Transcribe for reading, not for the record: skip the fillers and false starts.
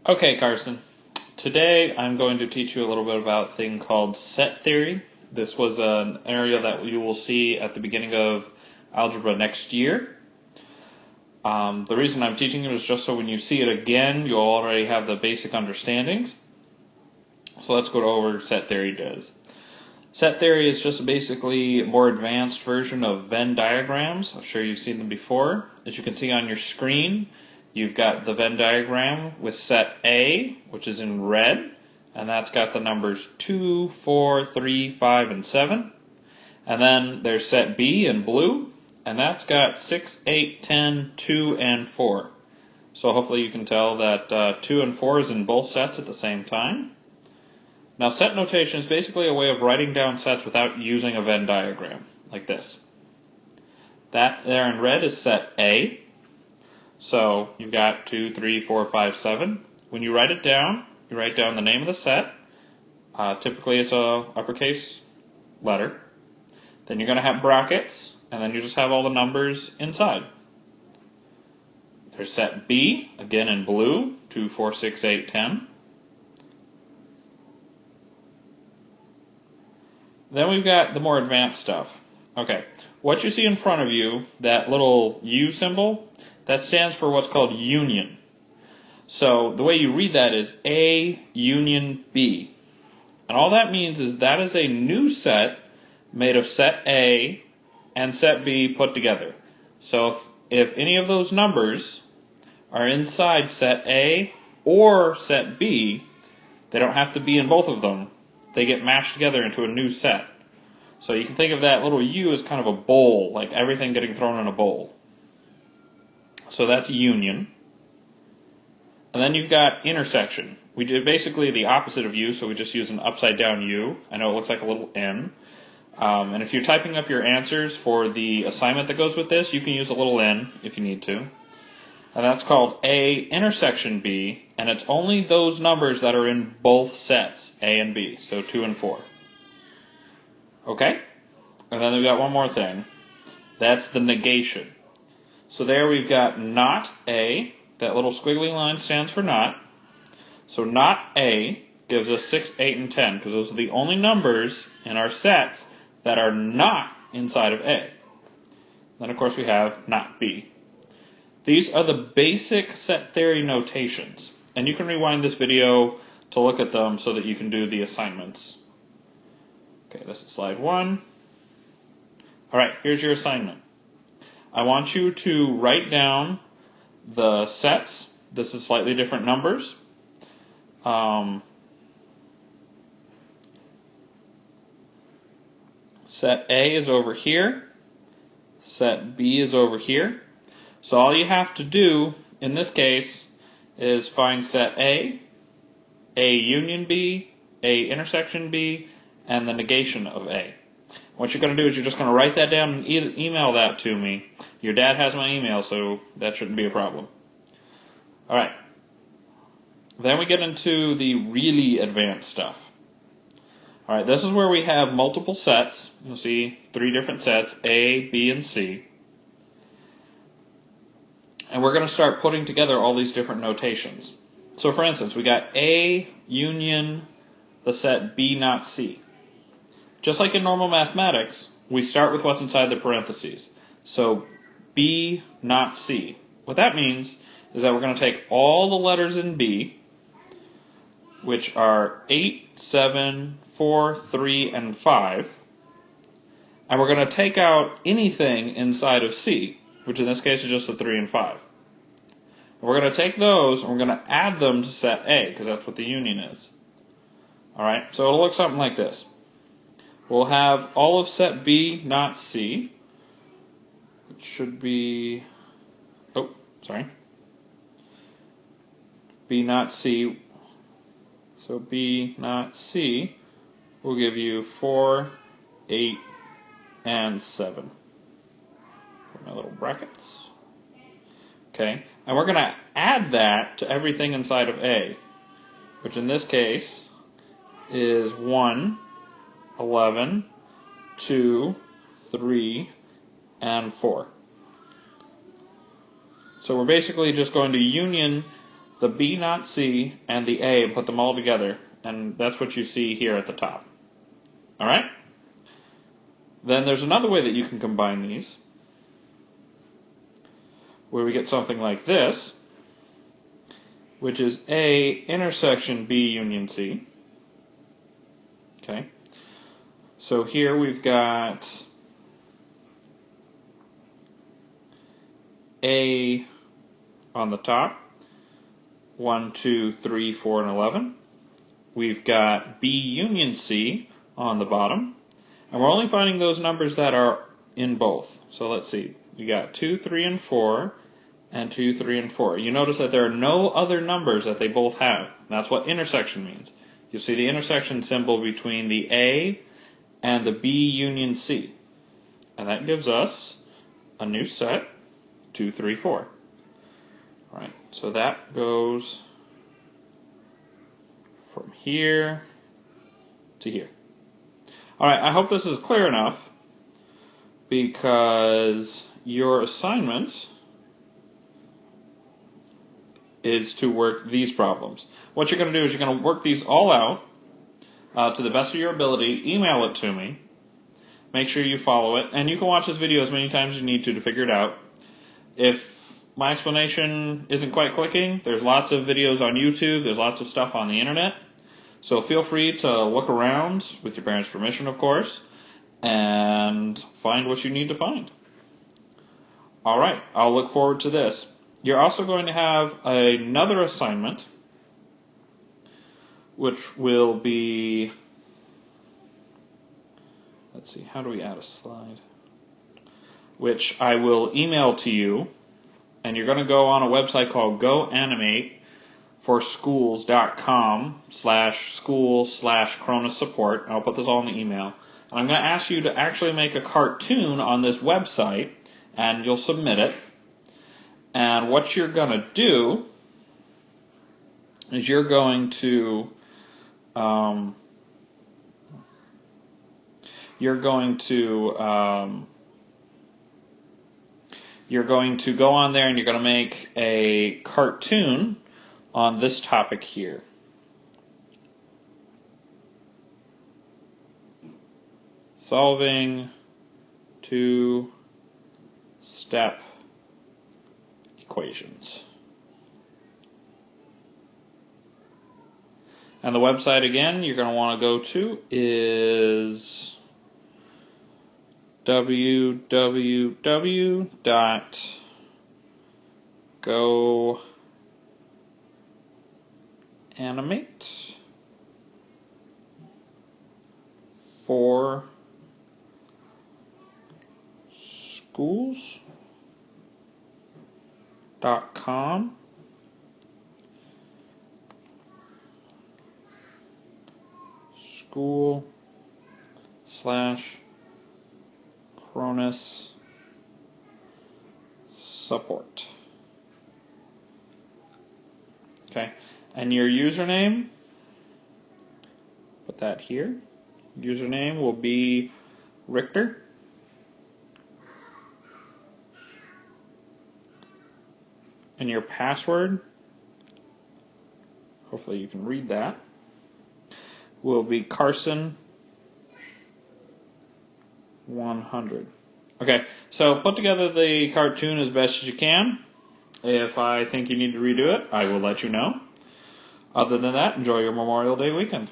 Okay, Carson. Today I'm going to teach you a little bit about a thing called set theory. This was an area that you will see at the beginning of algebra next year. The reason I'm teaching it is just so when you see it again, you'll already have the basic understandings. So let's go over what set theory does. Set theory is just basically a more advanced version of Venn diagrams. I'm sure you've seen them before. As you can see on your screen, you've got the Venn diagram with set A, which is in red, and that's got the numbers 2, 4, 3, 5, and 7. And then there's set B in blue, and that's got 6, 8, 10, 2, and 4. So hopefully you can tell that 2 and 4 is in both sets at the same time. Now, set notation is basically a way of writing down sets without using a Venn diagram, like this. That there in red is set A. So you've got 2, 3, 4, 5, 7. When you write it down, you write down the name of the set. Typically it's a uppercase letter. Then you're going to have brackets, and then you just have all the numbers inside. There's set B, again in blue, 2, 4, 6, 8, 10. Then we've got the more advanced stuff. Okay, what you see in front of you, that little U symbol, that stands for what's called union. So the way you read that is A union B. And all that means is that is a new set made of set A and set B put together. So if any of those numbers are inside set A or set B, they don't have to be in both of them. They get mashed together into a new set. So you can think of that little U as kind of a bowl, like everything getting thrown in a bowl. So that's union. And then you've got intersection. We did basically the opposite of U, so we just use an upside down U. I know it looks like a little N. And if you're typing up your answers for the assignment that goes with this, you can use a little N if you need to. And that's called A intersection B, and it's only those numbers that are in both sets, A and B, so 2 and 4. Okay? And then we've got one more thing. That's the negation. So there we've got not A. That little squiggly line stands for not. So not A gives us 6, 8, and 10, because those are the only numbers in our sets that are not inside of A. Then, of course, we have not B. These are the basic set theory notations. And you can rewind this video to look at them so that you can do the assignments. Okay, this is slide 1. Alright, here's your assignment. I want you to write down the sets. This is slightly different numbers. Set A is over here. Set B is over here. So all you have to do, in this case, is find set A union B, A intersection B, and the negation of A. What you're going to do is you're just going to write that down and email that to me. Your dad has my email, so that shouldn't be a problem. Alright. Then we get into the really advanced stuff. Alright, this is where we have multiple sets. You'll see 3 different sets, A, B, and C. And we're going to start putting together all these different notations. So for instance, we got A union the set B not C. Just like in normal mathematics, we start with what's inside the parentheses. So B not C. What that means is that we're going to take all the letters in B, which are 8, 7, 4, 3, and 5, and we're going to take out anything inside of C, which in this case is just the 3 and 5. We're going to take those and we're going to add them to set A, because that's what the union is. Alright, so it'll look something like this. We'll have all of set B not C, which should be, B not C. So B not C will give you 4, 8, and 7. Put my little brackets. Okay, and we're going to add that to everything inside of A, which in this case is 1, 11, 2, 3, and 4. So we're basically just going to union the B not C, and the A and put them all together. And that's what you see here at the top. Alright? Then there's another way that you can combine these, where we get something like this, which is A intersection B union C. Okay? So here we've got A on the top, 1, 2, 3, 4, and 11. We've got B union C on the bottom, and we're only finding those numbers that are in both. So let's see, we got 2, 3, and 4, and 2, 3, and 4. You notice that there are no other numbers that they both have. That's what intersection means. You see the intersection symbol between the A and the B union C. And that gives us a new set, 2, 3, 4. Alright, so that goes from here to here. Alright, I hope this is clear enough, because your assignment is to work these problems. What you're going to do is you're going to work these all out to the best of your ability, email it to me, make sure you follow it, and you can watch this video as many times as you need to figure it out. If my explanation isn't quite clicking, there's lots of videos on YouTube, there's lots of stuff on the internet, so feel free to look around, with your parents' permission of course, and find what you need to find. Alright, I'll look forward to this. You're also going to have another assignment, which will be, let's see, how do we add a slide? Which I will email to you, and you're going to go on a website called goanimateforschools.com/school/Krones support. I'll put this all in the email. And I'm going to ask you to actually make a cartoon on this website, and you'll submit it. And what you're going to do is you're going to go on there and you're going to make a cartoon on this topic here. Solving two-step equations. And the website again you're going to want to go to is goanimateforschools.com school/Krones support. Okay, and your username, put that here. Username will be Richter. And your password, hopefully you can read that, will be Carson 100. Okay, so put together the cartoon as best as you can. If I think you need to redo it, I will let you know. Other than that, enjoy your Memorial Day weekend.